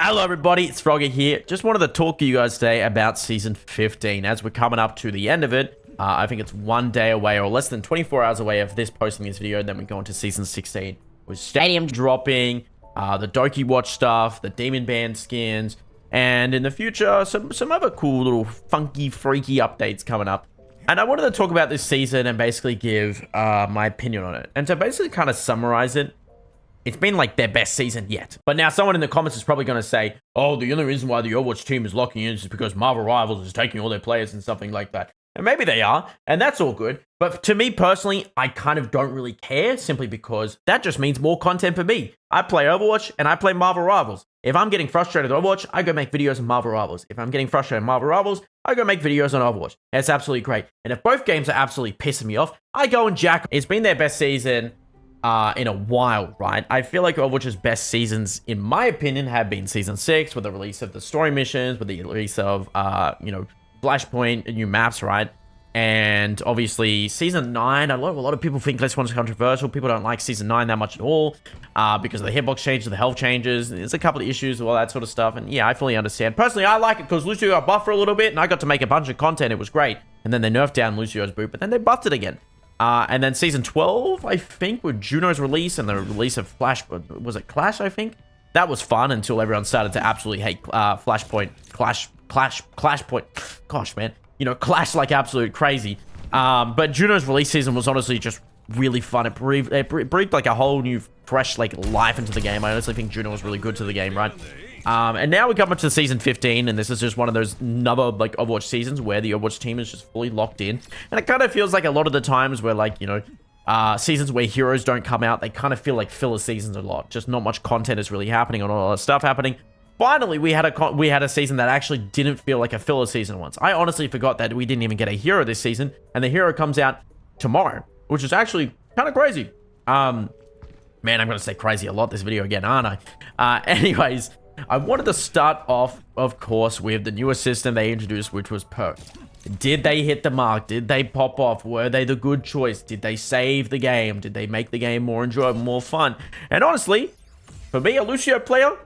Hello everybody, it's Froggy here. Just wanted to talk to you guys today about Season 15. As we're coming up to the end of it, I think it's 1 day away or less than 24 hours away of this posting this video, and then we go into Season 16. With Stadium dropping, the Doki Watch stuff, the Demon Band skins, and in the future, some other cool little funky, freaky updates coming up. And I wanted to talk about this season and basically give my opinion on it. And to basically kind of summarize it, it's been like their best season yet. But now someone in the comments is probably going to say, oh, the only reason why the Overwatch team is locking in is because Marvel Rivals is taking all their players and something like that. And maybe they are, and that's all good. But to me personally, I kind of don't really care simply because that just means more content for me. I play Overwatch and I play Marvel Rivals. If I'm getting frustrated with Overwatch, I go make videos on Marvel Rivals. If I'm getting frustrated with Marvel Rivals, I go make videos on Overwatch. It's absolutely great. And if both games are absolutely pissing me off, I go and jack. It's been their best season in a while, right? I feel like Overwatch's best seasons, in my opinion, have been Season 6 with the release of the story missions, with the release of, Flashpoint, new maps, right? And obviously, Season 9, a lot of people think this one's controversial. People don't like Season 9 that much at all because of the hitbox changes, the health changes. There's a couple of issues with all that sort of stuff. And yeah, I fully understand. Personally, I like it because Lucio got buffed for a little bit and I got to make a bunch of content. It was great. And then they nerfed down Lucio's boot, but then they buffed it again. And then Season 12, I think, with Juno's release and the release of was it Clash, I think? That was fun until everyone started to absolutely hate Flashpoint, Clashpoint. Gosh, man. You know, Clash like absolute crazy. But Juno's release season was honestly just really fun. It breathed like a whole new, fresh, like, life into the game. I honestly think Juno was really good to the game, right? And now we come up to Season 15, and this is just one of those another, like, Overwatch seasons where the Overwatch team is just fully locked in. And it kind of feels like a lot of the times where, like, you know, seasons where heroes don't come out, they kind of feel like filler seasons a lot. Just not much content is really happening or not a lot of stuff happening. Finally, we had a season that actually didn't feel like a filler season once. I honestly forgot that we didn't even get a hero this season, and the hero comes out tomorrow, which is actually kind of crazy. Man, I'm going to say crazy a lot this video again, aren't I? Anyways, I wanted to start off, of course, with the newest system they introduced, which was perk. Did they hit the mark? Did they pop off? Were they the good choice? Did they save the game? Did they make the game more enjoyable, more fun? And honestly, for me, a Lucio player,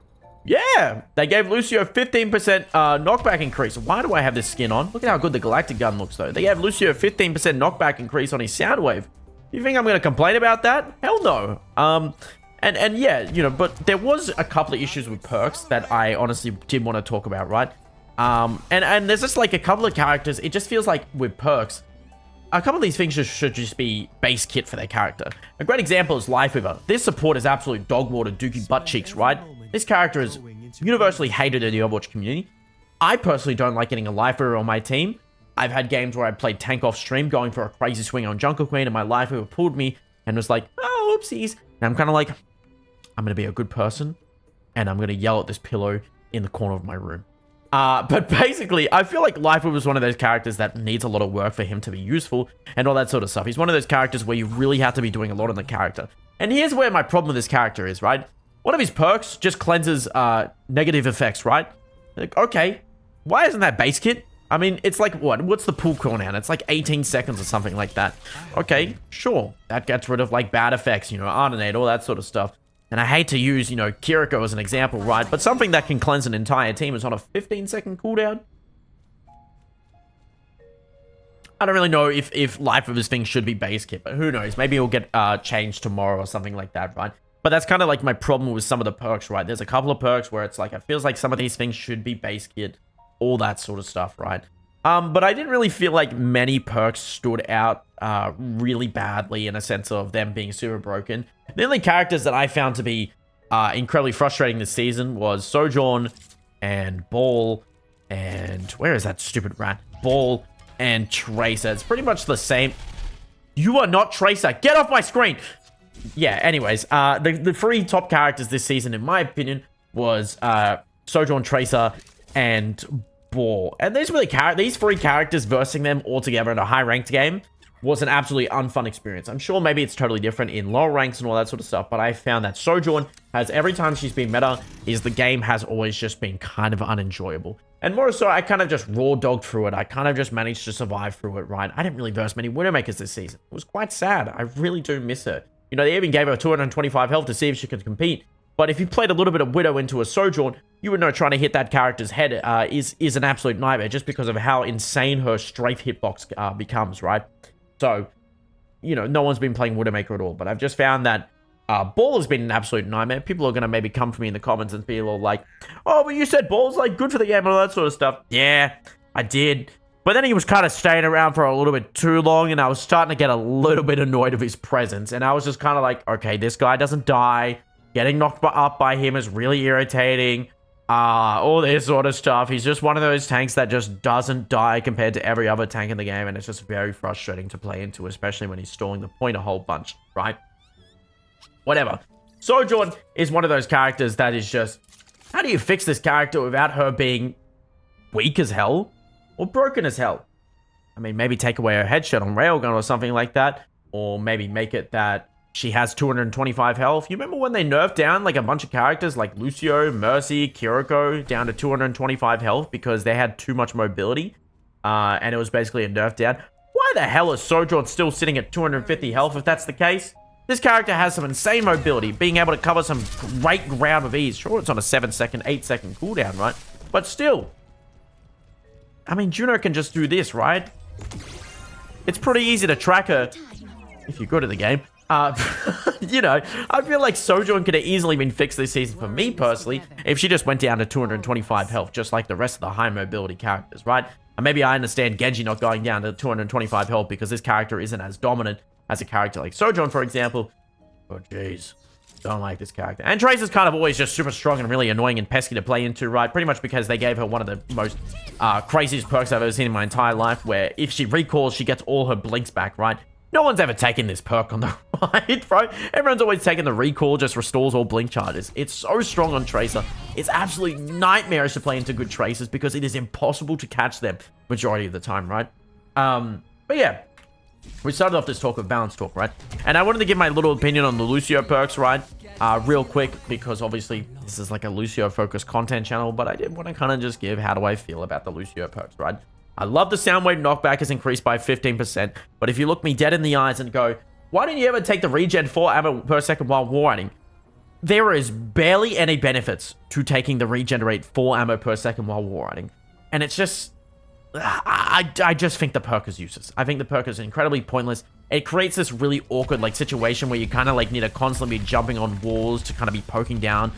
yeah, they gave Lucio 15% knockback increase. Why do I have this skin on? Look at how good the Galactic gun looks, though. They gave Lucio 15% knockback increase on his Soundwave. You think I'm going to complain about that? Hell no. And yeah, you know, but there was a couple of issues with perks that I honestly did want to talk about, right? And there's just like a couple of characters. It just feels like with perks, a couple of these things should just be base kit for their character. A great example is Lifeweaver. This support is absolute dog water, dookie butt cheeks, right? This character is universally hated in the Overwatch community. I personally don't like getting a Lifeweaver on my team. I've had games where I played tank off stream, going for a crazy swing on Jungle Queen, and my Lifeweaver pulled me and was like, oh, oopsies. And I'm kind of like, I'm going to be a good person, and I'm going to yell at this pillow in the corner of my room. But basically, I feel like Lifeweaver was one of those characters that needs a lot of work for him to be useful and all that sort of stuff. He's one of those characters where you really have to be doing a lot on the character. And here's where my problem with this character is, right? One of his perks just cleanses negative effects, right? Like, okay, why isn't that base kit? I mean, it's like, what's the pull cooldown? It's like 18 seconds or something like that. Okay, sure. That gets rid of, like, bad effects, you know, Ardenate, all that sort of stuff. And I hate to use, you know, Kiriko as an example, right? But something that can cleanse an entire team is on a 15-second cooldown. I don't really know if Lifeweaver's thing should be base kit, but who knows? Maybe it'll get changed tomorrow or something like that, right? But that's kind of like my problem with some of the perks, right? There's a couple of perks where it's like, it feels like some of these things should be base kit, all that sort of stuff, right? But I didn't really feel like many perks stood out really badly in a sense of them being super broken. The only characters that I found to be incredibly frustrating this season was Sojourn and Ball and... where is that stupid rat? Ball and Tracer. It's pretty much the same. You are not Tracer. Get off my screen! Yeah, anyways, the three top characters this season, in my opinion, was Sojourn, Tracer, and Ball. And these three characters versing them all together in a high-ranked game was an absolutely unfun experience. I'm sure maybe it's totally different in lower ranks and all that sort of stuff, but I found that Sojourn has, every time she's been meta, the game has always just been kind of unenjoyable. And more so, I kind of just raw dogged through it. I kind of just managed to survive through it, right? I didn't really verse many Widowmakers this season. It was quite sad. I really do miss her. You know, they even gave her 225 health to see if she could compete. But if you played a little bit of Widow into a Sojourn, you would know trying to hit that character's head is an absolute nightmare just because of how insane her strafe hitbox becomes, right? So, you know, no one's been playing Widowmaker at all, but I've just found that Ball has been an absolute nightmare. People are going to maybe come for me in the comments and be all like, oh, but you said Ball's like good for the game and all that sort of stuff. Yeah, I did. But then he was kind of staying around for a little bit too long, and I was starting to get a little bit annoyed of his presence. And I was just kind of like, okay, this guy doesn't die. Getting knocked up by him is really irritating. All this sort of stuff. He's just one of those tanks that just doesn't die compared to every other tank in the game, and it's just very frustrating to play into, especially when he's stalling the point a whole bunch, right? Whatever. Sojourn is one of those characters that is just, how do you fix this character without her being weak as hell or broken as hell? I mean, maybe take away her headshot on Railgun or something like that, or maybe make it that she has 225 health. You remember when they nerfed down like a bunch of characters like Lucio, Mercy, Kiriko down to 225 health because they had too much mobility? And it was basically a nerf down. Why the hell is Sojourn still sitting at 250 health if that's the case? This character has some insane mobility, being able to cover some great ground with ease. Sure, it's on a 7-second, 8-second cooldown, right? But still, I mean, Juno can just do this, right? It's pretty easy to track her if you're good at the game. You know, I feel like Sojourn could have easily been fixed this season for me personally if she just went down to 225 health, just like the rest of the high mobility characters, right? And maybe I understand Genji not going down to 225 health because this character isn't as dominant as a character like Sojourn, for example. Oh, jeez. Don't like this character. And Tracer's kind of always just super strong and really annoying and pesky to play into, right? Pretty much because they gave her one of the most craziest perks I've ever seen in my entire life, where if she recalls, she gets all her blinks back, right? No one's ever taken this perk on the right, bro. Everyone's always taken the recall, just restores all blink charges. It's so strong on Tracer. It's absolutely nightmarish to play into good Tracers because it is impossible to catch them majority of the time, right? But yeah. We started off this talk with balance talk, right? And I wanted to give my little opinion on the Lucio perks, right? Real quick, because obviously this is like a Lucio-focused content channel, but I did want to kind of just give how do I feel about the Lucio perks, right? I love the sound wave knockback is increased by 15%, but if you look me dead in the eyes and go, why didn't you ever take the regen 4 ammo per second while war running? There is barely any benefits to taking the regenerate 4 ammo per second while war running. And it's just... I just think the perk is useless. I think the perk is incredibly pointless. It creates this really awkward like situation where you kind of like need to constantly be jumping on walls to kind of be poking down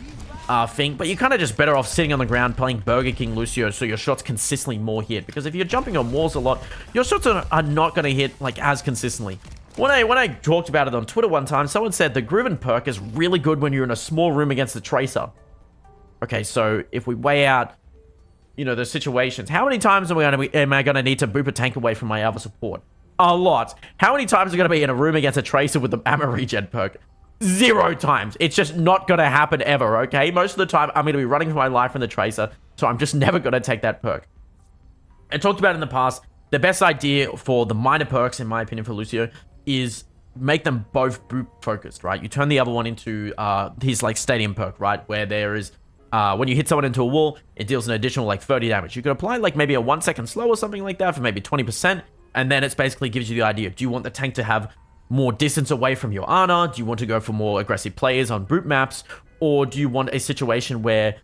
thing. But you're kind of just better off sitting on the ground playing Burger King Lucio so your shots consistently more hit. Because if you're jumping on walls a lot, your shots are not going to hit like as consistently. When I talked about it on Twitter one time, someone said the Griven perk is really good when you're in a small room against the Tracer. Okay, so if we weigh out, you know, the situations. How many times am I going to need to boop a tank away from my other support? A lot. How many times are going to be in a room against a Tracer with the ammo regen perk? 0 times. It's just not going to happen ever, okay? Most of the time, I'm going to be running for my life from the Tracer, so I'm just never going to take that perk. I talked about it in the past. The best idea for the minor perks, in my opinion, for Lucio, is make them both boop focused, right? You turn the other one into his, like, stadium perk, right? Where there is... when you hit someone into a wall, it deals an additional like 30 damage. You could apply like maybe a 1 second slow or something like that for maybe 20%. And then it's basically gives you the idea. Do you want the tank to have more distance away from your Ana? Do you want to go for more aggressive players on boot maps? Or do you want a situation where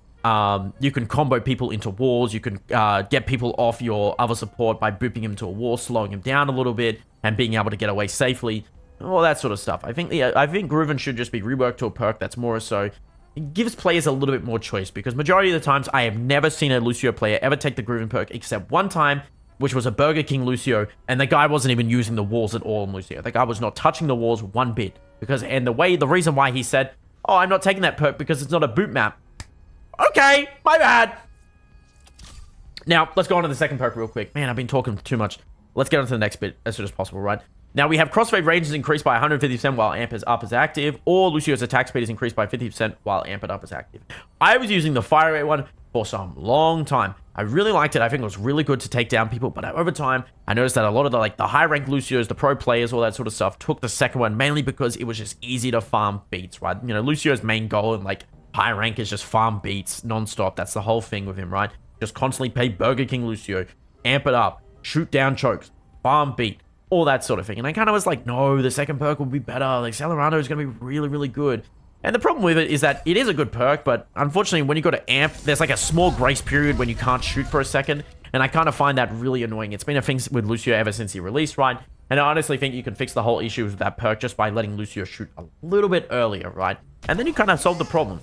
you can combo people into walls? You can get people off your other support by booping him to a wall, slowing him down a little bit, and being able to get away safely. All that sort of stuff. I think Griven should just be reworked to a perk that's more so... It gives players a little bit more choice, because majority of the times I have never seen a Lucio player ever take the Griven perk except one time, which was a Burger King Lucio, and the guy wasn't even using the walls at all in Lucio. The guy was not touching the walls one bit, and the reason why he said, oh, I'm not taking that perk because it's not a boot map. Okay, my bad. Now, let's go on to the second perk real quick. Man, I've been talking too much. Let's get on to the next bit as soon as possible, right? Now, we have crossfade range is increased by 150% while amp is up is active, or Lucio's attack speed is increased by 50% while amp it up is active. I was using the fire rate one for some long time. I really liked it. I think it was really good to take down people, but over time, I noticed that a lot of the high rank Lucios, the pro players, all that sort of stuff, took the second one, mainly because it was just easy to farm beats, right? You know, Lucio's main goal in like high rank is just farm beats non-stop. That's the whole thing with him, right? Just constantly play Burger King Lucio, amp it up, shoot down chokes, farm beat, all that sort of thing. And I kind of was like, no, the second perk will be better. Like, Celerano is going to be really, really good. And the problem with it is that it is a good perk, but unfortunately, when you go to amp, there's like a small grace period when you can't shoot for a second. And I kind of find that really annoying. It's been a thing with Lucio ever since he released, right? And I honestly think you can fix the whole issue with that perk just by letting Lucio shoot a little bit earlier, right? And then you kind of solve the problem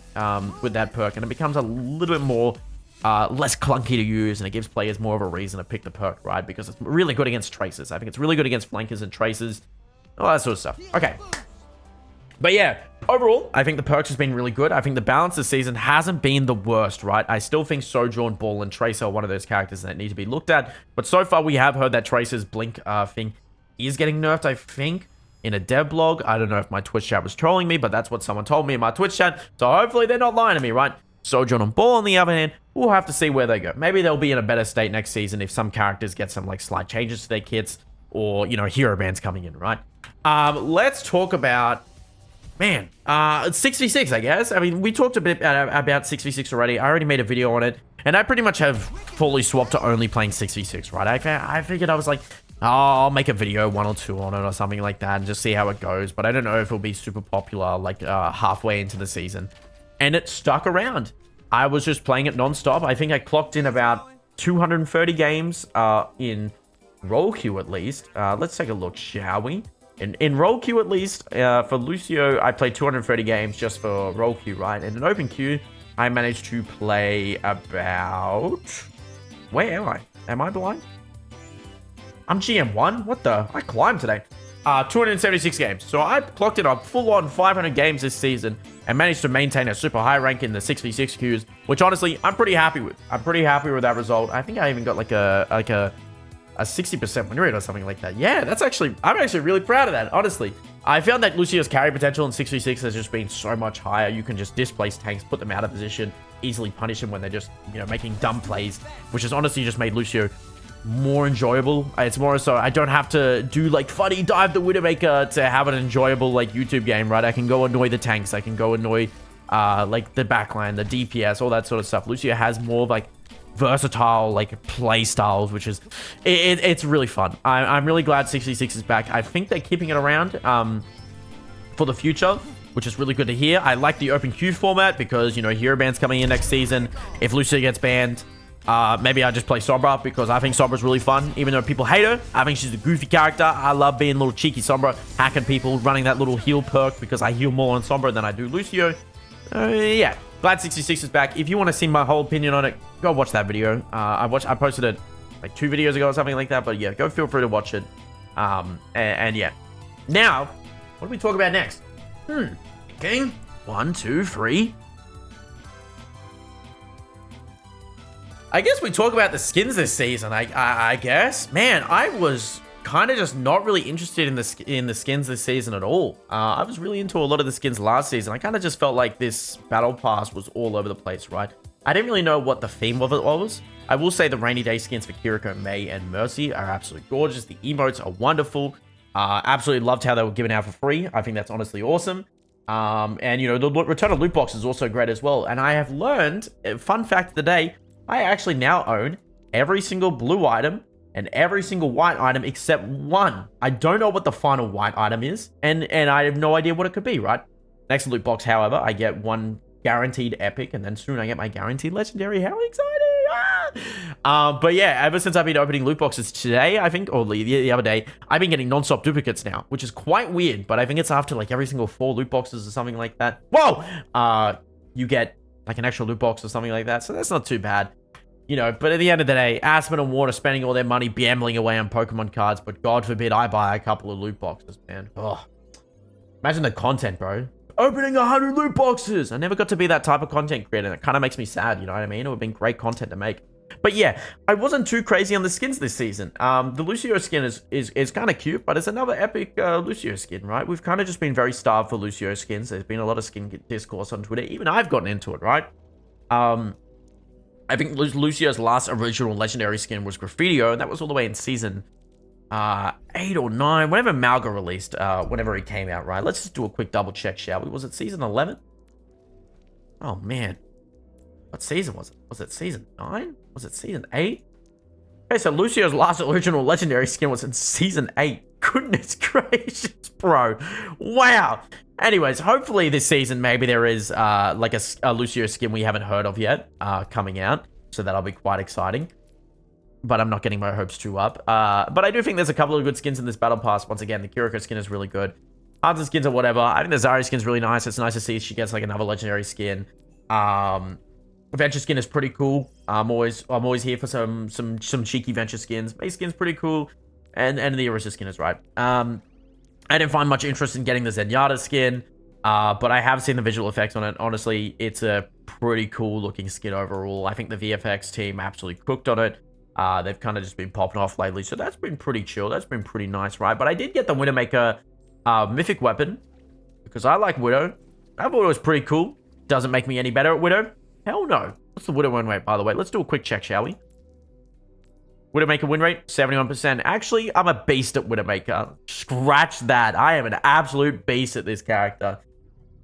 with that perk, and it becomes a little bit more less clunky to use, and it gives players more of a reason to pick the perk, right? Because it's really good against tracers. I think it's really good against flankers and tracers, all that sort of stuff. Okay. But yeah, overall, I think the perks has been really good. I think the balance this season hasn't been the worst, right? I still think Sojourn, Ball, and Tracer are one of those characters that need to be looked at. But so far, we have heard that Tracer's Blink thing is getting nerfed, I think, in a dev blog. I don't know if my Twitch chat was trolling me, but that's what someone told me in my Twitch chat. So hopefully they're not lying to me, right? Sojourn and Ball, on the other hand, we'll have to see where they go. Maybe they'll be in a better state next season if some characters get some like slight changes to their kits, or, you know, hero bands coming in, right? Let's talk about... Man, 6v6, I guess. I mean, we talked a bit about 6v6 already. I already made a video on it, and I pretty much have fully swapped to only playing 6v6, right? I figured I was like, oh, I'll make a video, 1 or 2 on it or something like that, and just see how it goes. But I don't know if it'll be super popular, like, halfway into the season. And it stuck around. I was just playing it non-stop. I think I clocked in about 230 games in roll queue at least. Let's take a look, shall we? In roll queue at least, for Lucio, I played 230 games just for roll queue, right? And in open queue, I managed to play about... Where am I? Am I blind? I'm GM1? What the? I climbed today. 276 games. So I clocked in a full-on 500 games this season and managed to maintain a super high rank in the 6v6 queues, which honestly, I'm pretty happy with. I'm pretty happy with that result. I think I even got like a 60% win rate or something like that. Yeah, I'm actually really proud of that, honestly. I found that Lucio's carry potential in 6v6 has just been so much higher. You can just displace tanks, put them out of position, easily punish them when they're just, you know, making dumb plays, which has honestly just made Lucio more enjoyable. It's more so I don't have to do like funny dive the Widowmaker to have an enjoyable like YouTube game, right? I can go annoy the tanks. I can go annoy like the backline, the DPS, all that sort of stuff. Lucio has more of like versatile like play styles, which is it's really fun. I'm really glad 6v6 is back. I think they're keeping it around for the future, which is really good to hear. I like the open queue format because, you know, hero bands coming in next season. If Lucio gets banned, maybe I just play Sombra because I think Sombra's really fun. Even though people hate her, I think she's a goofy character. I love being a little cheeky Sombra, hacking people, running that little heal perk because I heal more on Sombra than I do Lucio. Yeah, glad 66 is back. If you want to see my whole opinion on it, go watch that video. I posted it like 2 videos ago or something like that. But yeah, go feel free to watch it. And yeah. Now, what do we talk about next? Okay. 1, 2, 3. I guess we talk about the skins this season. I guess, man, I was kind of just not really interested in the skins this season at all. I was really into a lot of the skins last season. I kind of just felt like this battle pass was all over the place, right? I didn't really know what the theme of it was. I will say the rainy day skins for Kiriko, Mei, and Mercy are absolutely gorgeous. The emotes are wonderful. Absolutely loved how they were given out for free. I think that's honestly awesome. And you know, the return of loot box is also great as well. And I have learned, fun fact of the day, I actually now own every single blue item and every single white item except one. I don't know what the final white item is, and I have no idea what it could be, right? Next loot box, however, I get one guaranteed epic, and then soon I get my guaranteed legendary. How exciting! But yeah, ever since I've been opening loot boxes today, I think, or the other day, I've been getting non-stop duplicates now, which is quite weird, but I think it's after like every single 4 loot boxes or something like that. Whoa! You get like an extra loot box or something like that, so that's not too bad. You know, but at the end of the day, Aspen and Water spending all their money gambling away on Pokemon cards, but God forbid I buy a couple of loot boxes, man. Oh, imagine the content, bro. Opening 100 loot boxes! I never got to be that type of content creator, and it kind of makes me sad, you know what I mean? It would have been great content to make. But yeah, I wasn't too crazy on the skins this season. The Lucio skin is kind of cute, but it's another epic Lucio skin, right? We've kind of just been very starved for Lucio skins. There's been a lot of skin discourse on Twitter. Even I've gotten into it, right? I think Lucio's last original legendary skin was Graffitio, and that was all the way in season 8 or 9, whenever Malga released, whenever he came out, right? Let's just do a quick double check, shall we? Was it season 11? Oh, man. What season was it? Was it season 9? Was it season 8? Okay, so Lucio's last original legendary skin was in season 8. goodness gracious, bro. Wow. Anyways, hopefully this season, maybe there is like a Lucio skin we haven't heard of yet coming out. So that'll be quite exciting. But I'm not getting my hopes too up. But I do think there's a couple of good skins in this battle pass. Once again, the Kiriko skin is really good. Hunter skins or whatever. I think the Zarya skin's really nice. It's nice to see she gets like another legendary skin. Venture skin is pretty cool. I'm always here for some cheeky Venture skins. Base skin's pretty cool. And the Orisa skin is right. I didn't find much interest in getting the Zenyatta skin. But I have seen the visual effects on it. Honestly, it's a pretty cool looking skin overall. I think the VFX team absolutely cooked on it. They've kind of just been popping off lately, so that's been pretty chill. That's been pretty nice, right? But I did get the Widowmaker mythic weapon because I like Widow. I thought it was pretty cool. Doesn't make me any better at Widow. Hell no. What's the Widow win rate, by the way? Let's do a quick check, shall we? Widowmaker win rate, 71%. Actually, I'm a beast at Widowmaker. Scratch that. I am an absolute beast at this character.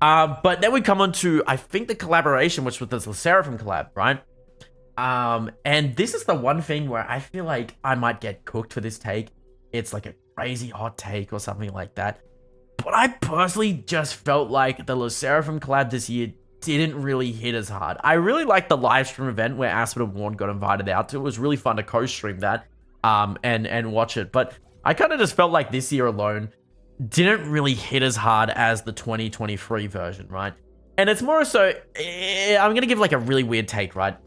But then we come on to, I think, the collaboration, which was the Seraphim collab, right? And this is the one thing where I feel like I might get cooked for this take. It's like a crazy hot take or something like that. But I personally just felt like the Seraphim collab this year didn't really hit as hard. I really liked the live stream event where Aspen and Warren got invited out to. It was really fun to co-stream that, and watch it. But I kind of just felt like this year alone didn't really hit as hard as the 2023 version, right? And it's more so, I'm going to give like a really weird take, right?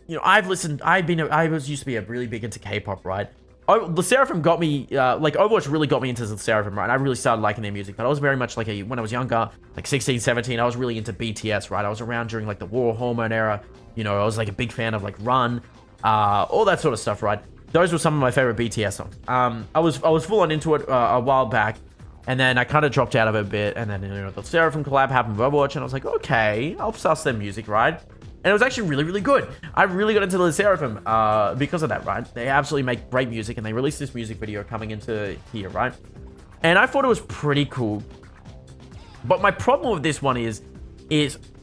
You know, I used to be a really big into K-pop, right? The Seraphim got me, like Overwatch really got me into the Seraphim, right? I really started liking their music, but I was very much like when I was younger, like 16, 17, I was really into BTS, right? I was around during like the War Hormone era. You know, I was like a big fan of like Run, all that sort of stuff, right? Those were some of my favorite BTS songs. I was full on into it a while back. And then I kind of dropped out of it a bit. And then, you know, the Seraphim collab happened with Overwatch. And I was like, okay, I'll suss their music, right? And it was actually really, really good. I really got into the Seraphim because of that, right? They absolutely make great music. And they released this music video coming into here, right? And I thought it was pretty cool. But my problem with this one is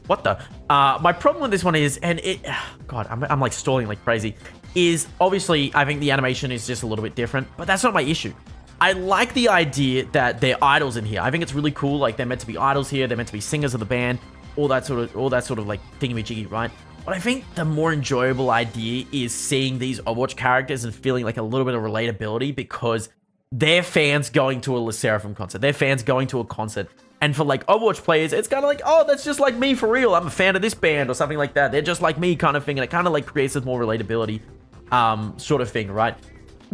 what the? My problem with this one is, and it, God, I'm like stalling like crazy, is obviously I think the animation is just a little bit different. But that's not my issue. I like the idea that they're idols in here. I think it's really cool. Like they're meant to be idols here. They're meant to be singers of the band. All that sort of like thingy-majiggy, right? But I think the more enjoyable idea is seeing these Overwatch characters and feeling like a little bit of relatability because they're fans going to a Seraphim concert. They're fans going to a concert. And for like Overwatch players, it's kind of like, oh, that's just like me for real. I'm a fan of this band or something like that. They're just like me kind of thing. And it kind of like creates this more relatability sort of thing, right?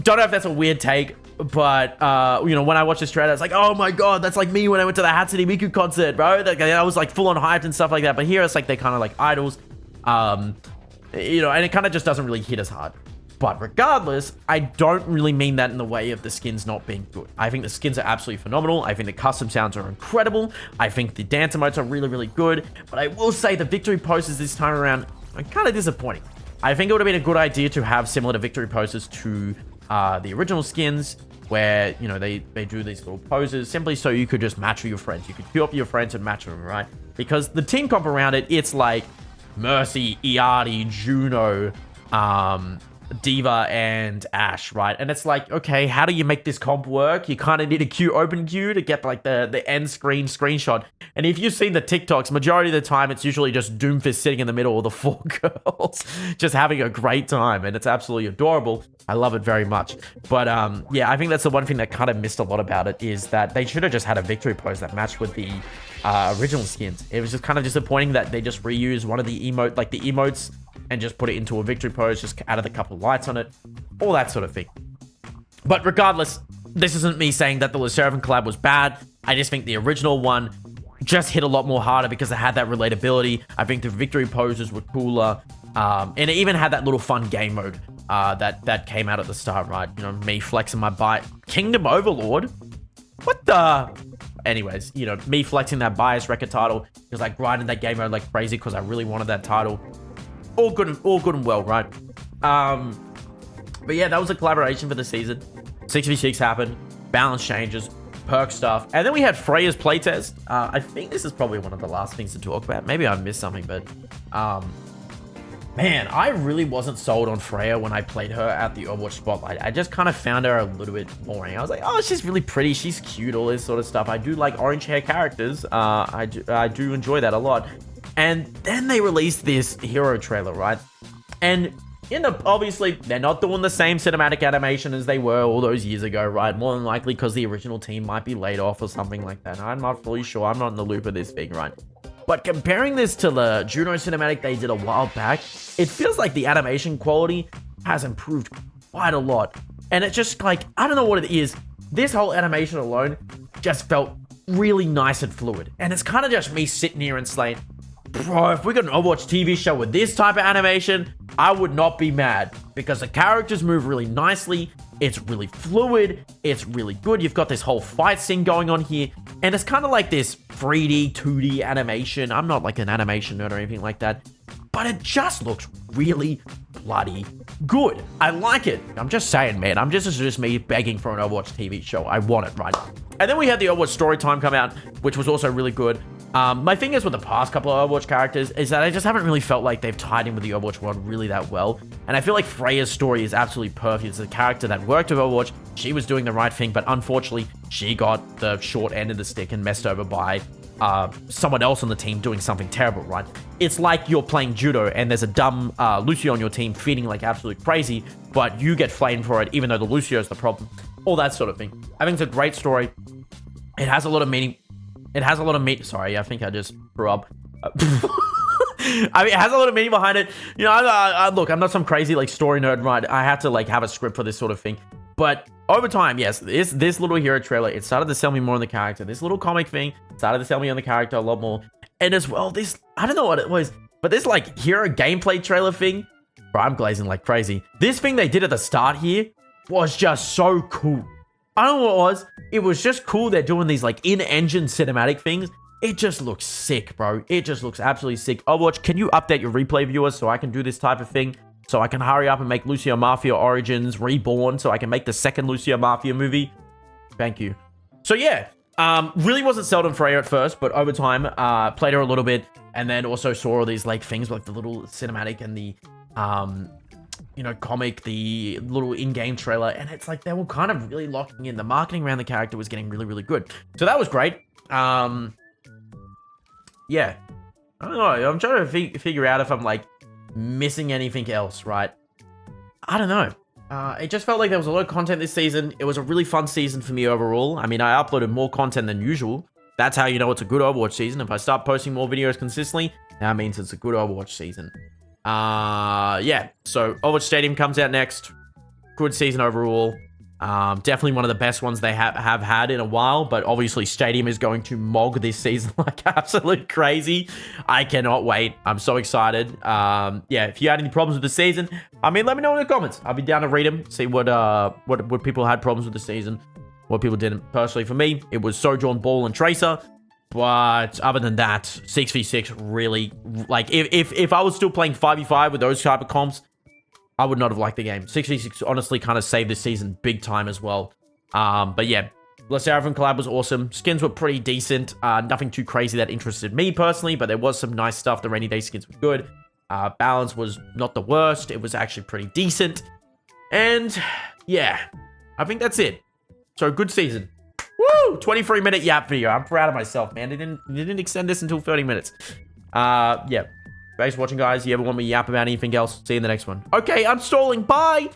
Don't know if that's a weird take. But, you know, when I watched this trailer, it's like, oh my god, that's like me when I went to the Hatsune Miku concert, bro. I was like full on hyped and stuff like that. But here it's like they're kind of like idols, you know, and it kind of just doesn't really hit as hard. But regardless, I don't really mean that in the way of the skins not being good. I think the skins are absolutely phenomenal. I think the custom sounds are incredible. I think the dance emotes are really, really good. But I will say the victory poses this time around are kind of disappointing. I think it would have been a good idea to have similar to victory poses to the original skins, where, you know, they do these little poses simply so you could just match with your friends. You could queue up your friends and match them, right? Because the team comp around it, it's like Mercy, Iati, Juno, Diva, and Ashe, right? And it's like, okay, how do you make this comp work? You kind of need a open queue to get like the end screen screenshot. And if you've seen the TikToks, majority of the time, it's usually just Doomfist sitting in the middle of the 4 girls, just having a great time. And it's absolutely adorable. I love it very much. But yeah, I think that's the one thing that kind of missed a lot about it, is that they should have just had a victory pose that matched with the original skins. It was just kind of disappointing that they just reused one of the emotes and just put it into a victory pose, just added a couple of lights on it, all that sort of thing. But regardless, this isn't me saying that the Seraphim collab was bad. I just think the original one just hit a lot more harder because it had that relatability. I think the victory poses were cooler, and it even had that little fun game mode that came out at the start, right? You know, me flexing my bite. Kingdom Overlord? What the? Anyways, you know, me flexing that bias record title because I grinded that game mode like crazy because I really wanted that title. All good and well, right? But yeah, that was a collaboration for the season. 6v6 happened, balance changes, perk stuff, and then we had Freya's playtest. I think this is probably one of the last things to talk about. Maybe I missed something, but Man, I really wasn't sold on Freya when I played her at the Overwatch Spotlight. I just kind of found her a little bit boring. I was like, oh, she's really pretty. She's cute, all this sort of stuff. I do like orange hair characters. I do enjoy that a lot. And then they released this hero trailer, right? And obviously, they're not doing the same cinematic animation as they were all those years ago, right? More than likely because the original team might be laid off or something like that. I'm not fully sure. I'm not in the loop of this thing, right? But comparing this to the Juno cinematic they did a while back, it feels like the animation quality has improved quite a lot. And it's just like, I don't know what it is. This whole animation alone just felt really nice and fluid. And it's kind of just me sitting here and saying, bro, if we got an Overwatch TV show with this type of animation, I would not be mad because the characters move really nicely. It's really fluid. It's really good. You've got this whole fight scene going on here. And it's kind of like this 3D, 2D animation. I'm not like an animation nerd or anything like that. But it just looks really bloody good. I like it. I'm just saying, man. It's just me begging for an Overwatch TV show. I want it, right? And then we had the Overwatch story time come out, which was also really good. My thing is with the past couple of Overwatch characters is that I just haven't really felt like they've tied in with the Overwatch world really that well. And I feel like Freya's story is absolutely perfect. It's a character that worked with Overwatch. She was doing the right thing, but unfortunately, she got the short end of the stick and messed over by someone else on the team doing something terrible, right? It's like you're playing judo and there's a dumb Lucio on your team feeding like absolute crazy, but you get flamed for it even though the Lucio's the problem. All that sort of thing. I think it's a great story. It has a lot of meaning. Sorry, I think I just threw up. I mean, it has a lot of meaning behind it. You know, look, I'm not some crazy like story nerd, right? I had to like have a script for this sort of thing. But over time, yes, this little hero trailer, it started to sell me more on the character. This little comic thing started to sell me on the character a lot more. And as well, this, I don't know what it was, but this like hero gameplay trailer thing, bro, I'm glazing like crazy. This thing they did at the start here was just so cool. I don't know what it was. It was just cool. They're doing these like in-engine cinematic things. It just looks sick, bro. It just looks absolutely sick. Overwatch, can you update your replay viewers so I can do this type of thing? So I can hurry up and make Lucio Mafia Origins Reborn so I can make the second Lucio Mafia movie? Thank you. So yeah, really wasn't sold on Freya at first, but over time, played her a little bit and then also saw all these like things like the little cinematic and the, you know, comic, the little in-game trailer, and it's like they were kind of really locking in. The marketing around the character was getting really, really good. So that was great. Yeah. I don't know. I'm trying to figure out if I'm like missing anything else, right? I don't know. It just felt like there was a lot of content this season. It was a really fun season for me overall. I mean, I uploaded more content than usual. That's how you know it's a good Overwatch season. If I start posting more videos consistently, that means it's a good Overwatch season. Yeah, so Overwatch Stadium comes out next. Good season overall. Definitely one of the best ones they have had in a while, but obviously Stadium is going to mog this season like absolute crazy. I cannot wait. I'm so excited. Yeah, if you had any problems with the season, I mean, let me know in the comments. I'll be down to read them, see what people had problems with the season, what people didn't. Personally, for me, it was Sojourn, Ball, and Tracer. But other than that, 6v6 really, like, if I was still playing 5v5 with those type of comps, I would not have liked the game. 6v6 honestly kind of saved this season big time as well. But yeah, Le Seraphim collab was awesome. Skins were pretty decent. Nothing too crazy that interested me personally, but there was some nice stuff. The rainy day skins were good. Balance was not the worst. It was actually pretty decent. And yeah, I think that's it. So good season. Woo! 23-minute yap video. I'm proud of myself, man. They didn't extend this until 30 minutes. Yeah. Thanks for watching, guys. You ever want me to yap about anything else? See you in the next one. Okay, I'm stalling. Bye!